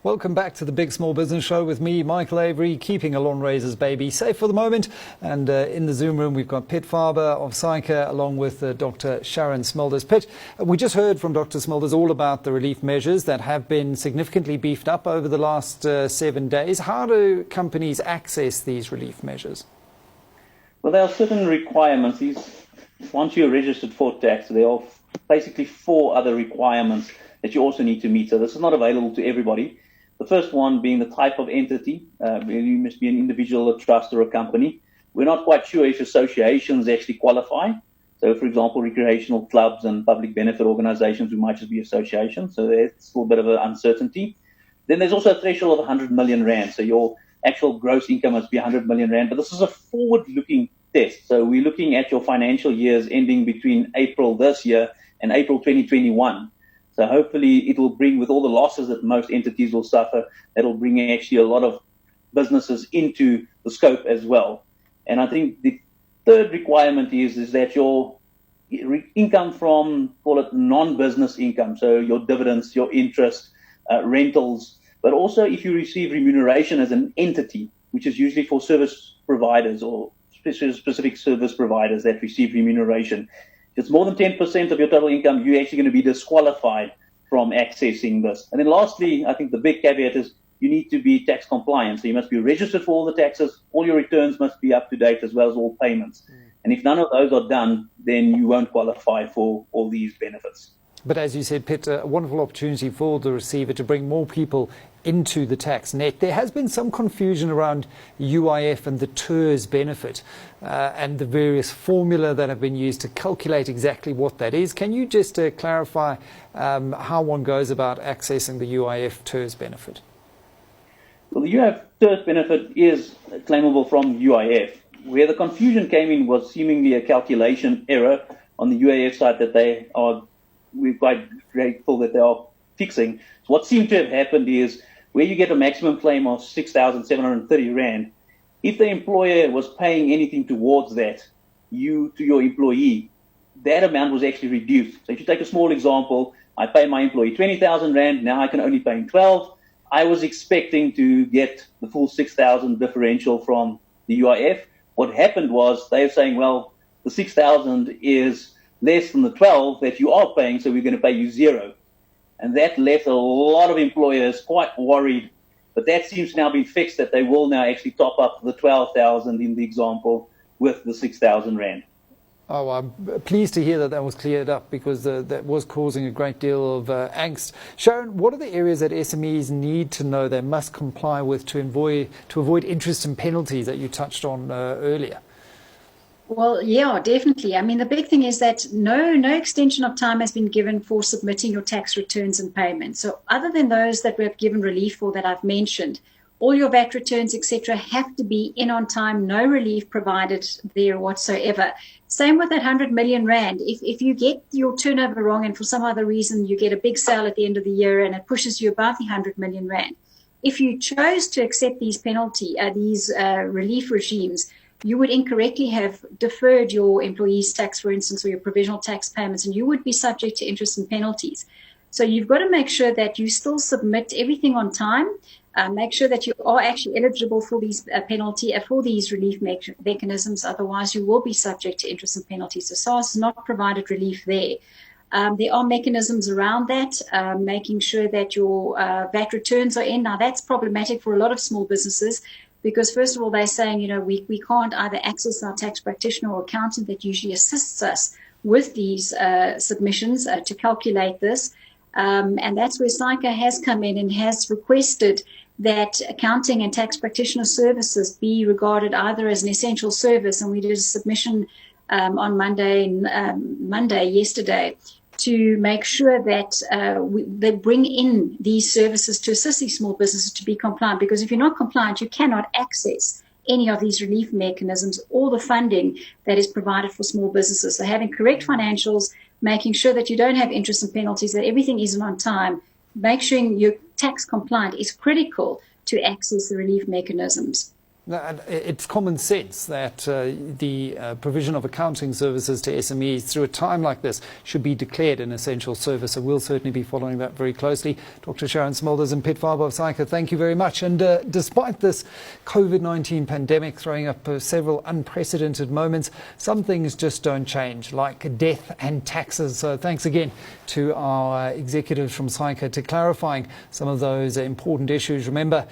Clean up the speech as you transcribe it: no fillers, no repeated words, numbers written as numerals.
Welcome back to the Big Small Business Show with me, Michael Avery, keeping a lawn raiser's baby safe for the moment. And in the Zoom room, we've got Pieter Faber of SAICA along with Dr. Sharon Smulders. Piet, we just heard from Dr. Smulders all about the relief measures that have been significantly beefed up over the last 7 days. How do companies access these relief measures? Well, there are certain requirements. Once you're registered for tax, there are basically 4 other requirements that you also need to meet. So this is not available to everybody. The first one being the type of entity. You must be an individual, a trust, or a company. We're not quite sure if associations actually qualify. So, for example, recreational clubs and public benefit organizations, we might just be associations. So there's still a bit of an uncertainty. Then there's also a threshold of 100 million rand. So your actual gross income must be 100 million rand. But this is a forward-looking test. So we're looking at your financial years ending between April this year and April 2021. So hopefully it will bring, with all the losses that most entities will suffer, that'll bring actually a lot of businesses into the scope as well. And I think the third requirement is that your income from, call it non-business income, so your dividends, your interest, rentals, but also if you receive remuneration as an entity, which is usually for service providers or specific service providers that receive remuneration. If it's more than 10% of your total income, you're actually going to be disqualified from accessing this. And then lastly, I think the big caveat is you need to be tax compliant. So you must be registered for all the taxes. All your returns must be up to date as well as all payments. And if none of those are done, then you won't qualify for all these benefits. But as you said, Pieter, a wonderful opportunity for the receiver to bring more people into the tax net. There has been some confusion around UIF and the TERS benefit and the various formula that have been used to calculate exactly what that is. Can you just clarify how one goes about accessing the UIF TERS benefit? Well, the UIF TERS benefit is claimable from UIF. Where the confusion came in was seemingly a calculation error on the UIF side that we're quite grateful that they are fixing. So what seemed to have happened is where you get a maximum claim of 6,730 Rand, if the employer was paying anything towards that, to your employee, that amount was actually reduced. So if you take a small example, I pay my employee 20,000 Rand, now I can only pay him 12. I was expecting to get the full 6,000 differential from the UIF. What happened was they were saying, well, the 6,000 is less than the 12 that you are paying, so we're going to pay you 0. And that left a lot of employers quite worried. But that seems to now be fixed, that they will now actually top up the 12,000 in the example with the 6,000 Rand. Oh, I'm pleased to hear that was cleared up, because that was causing a great deal of angst. Sharon, what are the areas that SMEs need to know they must comply with to avoid interest and penalties that you touched on earlier? Well, yeah, definitely. I mean, the big thing is that no extension of time has been given for submitting your tax returns and payments. So other than those that we have given relief for that I've mentioned, all your VAT returns, etc., have to be in on time, no relief provided there whatsoever. Same with that 100 million Rand. If you get your turnover wrong and for some other reason you get a big sale at the end of the year and it pushes you above the 100 million Rand, if you chose to accept these relief regimes, you would incorrectly have deferred your employees' tax, for instance, or your provisional tax payments, and you would be subject to interest and penalties. So you've got to make sure that you still submit everything on time. Make sure that you are actually eligible for these for these relief mechanisms. Otherwise, you will be subject to interest and penalties. So SARS has not provided relief there. There are mechanisms around that, making sure that your VAT returns are in. Now, that's problematic for a lot of small businesses, because first of all, they're saying, we can't either access our tax practitioner or accountant that usually assists us with these submissions to calculate this. And that's where SAICA has come in and has requested that accounting and tax practitioner services be regarded either as an essential service. And we did a submission on Monday, yesterday, to make sure that they bring in these services to assist these small businesses to be compliant. Because if you're not compliant, you cannot access any of these relief mechanisms or the funding that is provided for small businesses. So having correct financials, making sure that you don't have interest and penalties, that everything isn't on time, make sure you're tax compliant is critical to access the relief mechanisms. It's common sense that the provision of accounting services to SMEs through a time like this should be declared an essential service. So we'll certainly be following that very closely. Dr. Sharon Smulders and Pieter Faber of SAICA, thank you very much. And despite this COVID-19 pandemic throwing up several unprecedented moments, some things just don't change, like death and taxes. So thanks again to our executives from SAICA to clarifying some of those important issues. Remember,